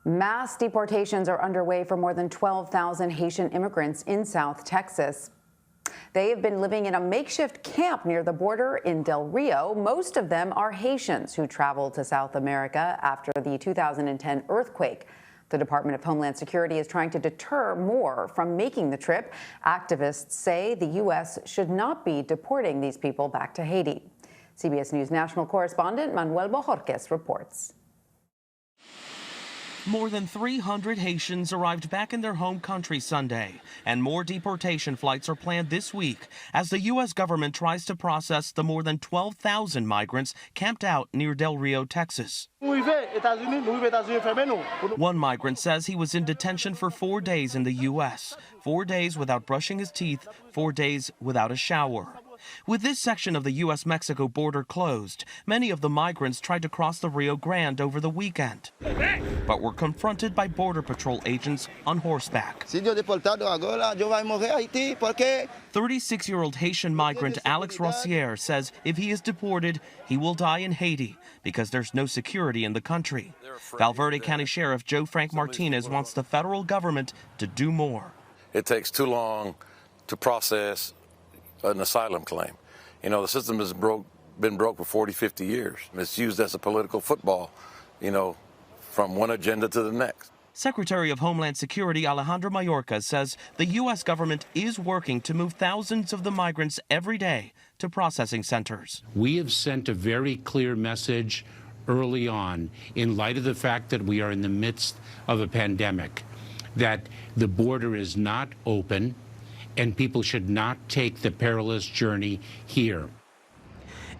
Mass deportations are underway for more than 12,000 Haitian immigrants in South Texas. They have been living in a makeshift camp near the border in Del Rio. Most of them are Haitians who traveled to South America after the 2010 earthquake. The Department of Homeland Security is trying to deter more from making the trip. Activists say the U.S. should not be deporting these people back to Haiti. CBS News national correspondent Manuel Bojorquez reports. More than 300 Haitians arrived back in their home country Sunday, and more deportation flights are planned this week as the U.S. government tries to process the more than 12,000 migrants camped out near Del Rio, Texas. One migrant says he was in detention for 4 days in the U.S., 4 days without brushing his teeth, 4 days without a shower. With this section of the U.S.-Mexico border closed, many of the migrants tried to cross the Rio Grande over the weekend, but were confronted by Border Patrol agents on horseback. 36-year-old Haitian migrant Alex Rossier says if he is deported, he will die in Haiti because there's no security in the country. Valverde County Sheriff Joe Frank Martinez wants the federal government to do more. It takes too long to process an asylum claim. You know, the system has been broke for 40, 50 years. It's used as a political football, you know, from one agenda to the next. Secretary of Homeland Security Alejandro Mayorkas says the U.S. government is working to move thousands of the migrants every day to processing centers. We have sent a very clear message early on, in light of the fact that we are in the midst of a pandemic, that the border is not open and people should not take the perilous journey here.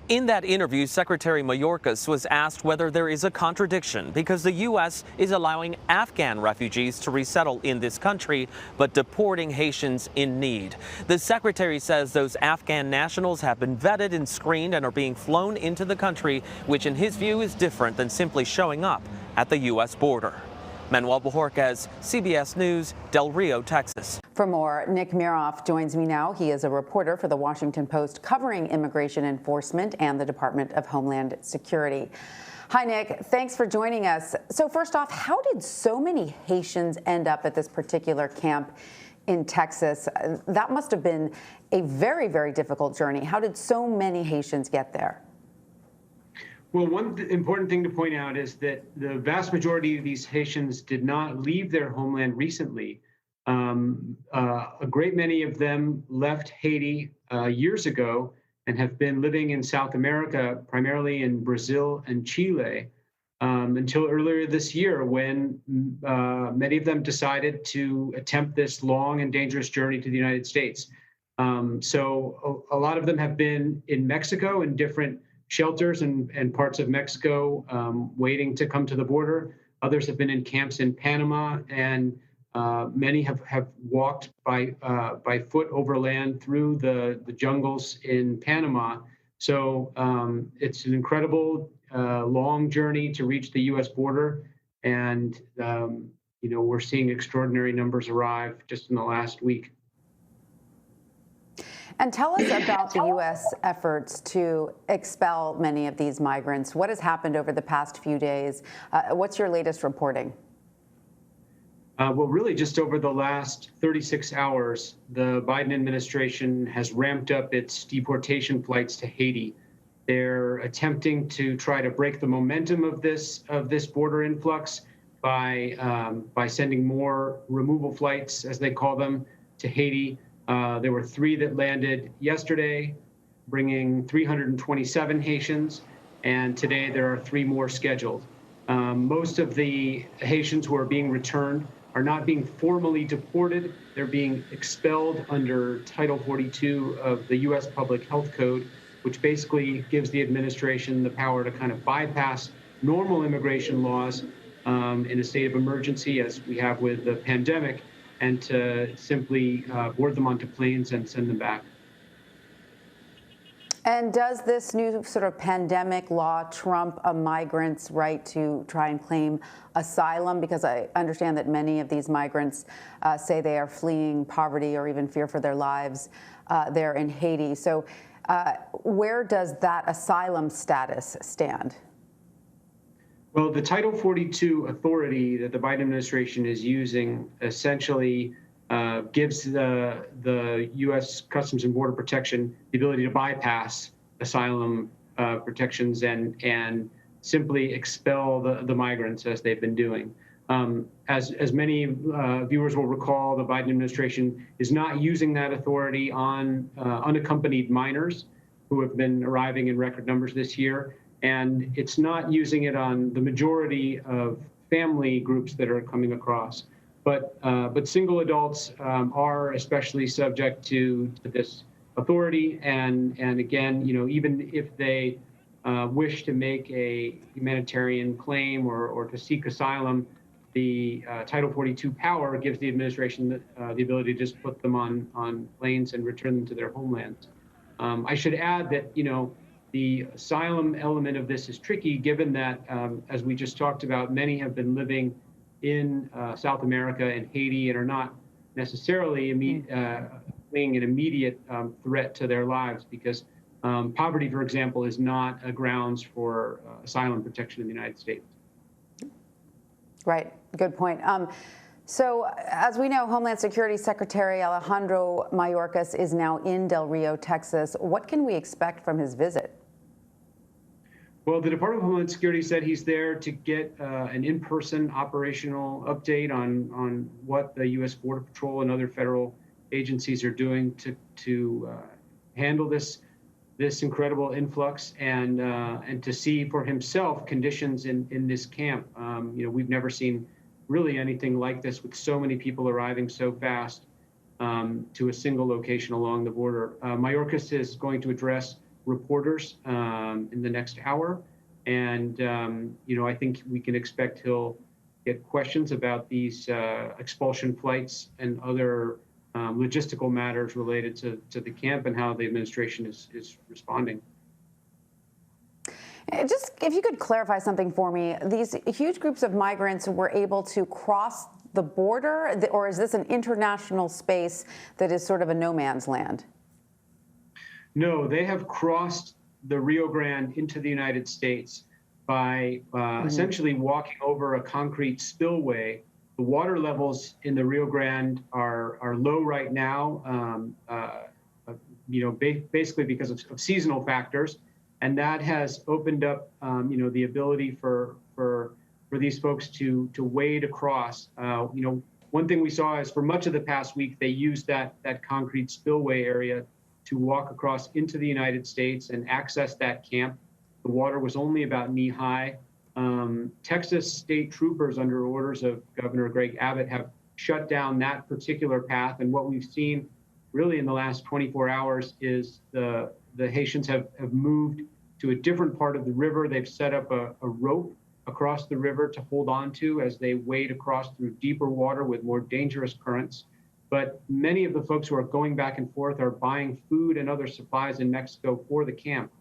In that interview, Secretary Mayorkas was asked whether there is a contradiction because the U.S. is allowing Afghan refugees to resettle in this country, but deporting Haitians in need. The secretary says those Afghan nationals have been vetted and screened and are being flown into the country, which in his view is different than simply showing up at the U.S. border. Manuel Bojorquez, CBS News, Del Rio, Texas. For more, Nick Miroff joins me now. He is a reporter for the Washington Post covering immigration enforcement and the Department of Homeland Security. Hi, Nick. Thanks for joining us. So first off, how did so many Haitians end up at this particular camp in Texas? That must have been a very, very difficult journey. How did so many Haitians get there? Well, one important thing to point out is that the vast majority of these Haitians did not leave their homeland recently. A great many of them left Haiti years ago and have been living in South America, primarily in Brazil and Chile, until earlier this year when many of them decided to attempt this long and dangerous journey to the United States. So a lot of them have been in Mexico in different shelters and parts of Mexico waiting to come to the border. Others have been in camps in Panama, and many have walked by foot overland through the jungles in Panama. So it's an incredible long journey to reach the U.S. border, and you know, we're seeing extraordinary numbers arrive just in the last week. And tell us about the U.S. efforts to expel many of these migrants. What has happened over the past few days? What's your latest reporting? Well, really just over the last 36 hours, the Biden administration has ramped up its deportation flights to Haiti. They're attempting to try to break the momentum of this border influx by sending more removal flights, as they call them, to Haiti. There were 3 that landed yesterday, bringing 327 Haitians, and today there are 3 more scheduled. Most of the Haitians who are being returned are not being formally deported. They're being expelled under Title 42 of the U.S. Public Health Code, which basically gives the administration the power to kind of bypass normal immigration laws in a state of emergency, as we have with the pandemic, and to simply board them onto planes and send them back. And does this new sort of pandemic law trump a migrant's right to try and claim asylum? Because I understand that many of these migrants say they are fleeing poverty or even fear for their lives there in Haiti. So where does that asylum status stand? Well, the Title 42 authority that the Biden administration is using essentially gives the U.S. Customs and Border Protection the ability to bypass asylum protections and simply expel the migrants as they've been doing. As many viewers will recall, the Biden administration is not using that authority on unaccompanied minors who have been arriving in record numbers this year. And it's not using it on the majority of family groups that are coming across. But single adults are especially subject to this authority. And again, even if they wish to make a humanitarian claim or to seek asylum, the Title 42 power gives the administration the ability to just put them on planes and return them to their homelands. I should add that, the asylum element of this is tricky, given that, as we just talked about, many have been living in South America and Haiti and are not necessarily being an immediate threat to their lives, because poverty, for example, is not a grounds for asylum protection in the United States. Right. Good point. So, as we know, Homeland Security Secretary Alejandro Mayorkas is now in Del Rio, Texas. What can we expect from his visit? Well, the Department of Homeland Security said he's there to get an in-person operational update on what the U.S. Border Patrol and other federal agencies are doing to handle this incredible influx and to see for himself conditions in this camp. We've never seen really anything like this, with so many people arriving so fast to a single location along the border. Mayorkas is going to address reporters in the next hour. And, I think we can expect he'll get questions about these expulsion flights and other logistical matters related to the camp and how the administration is responding. Just if you could clarify something for me, these huge groups of migrants were able to cross the border, or is this an international space that is sort of a no man's land? No, they have crossed the Rio Grande into the United States by essentially walking over a concrete spillway. The water levels in the Rio Grande are low right now, basically because of seasonal factors, and that has opened up, the ability for these folks to wade across. One thing we saw is for much of the past week, they used that concrete spillway area to walk across into the United States and access that camp. The water was only about knee-high. Texas state troopers, under orders of Governor Greg Abbott, have shut down that particular path. And what we've seen really in the last 24 hours is the Haitians have moved to a different part of the river. They've set up a rope across the river to hold on to as they wade across through deeper water with more dangerous currents. But many of the folks who are going back and forth are buying food and other supplies in Mexico for the camp.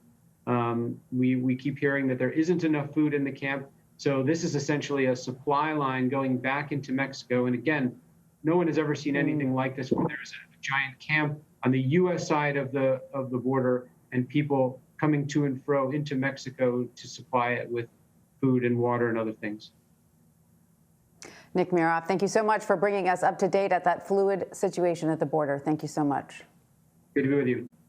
We keep hearing that there isn't enough food in the camp. So this is essentially a supply line going back into Mexico. And again, no one has ever seen anything like this, where there's a giant camp on the U.S. side of the border and people coming to and fro into Mexico to supply it with food and water and other things. Nick Miroff, thank you so much for bringing us up to date at that fluid situation at the border. Thank you so much. Good to be with you.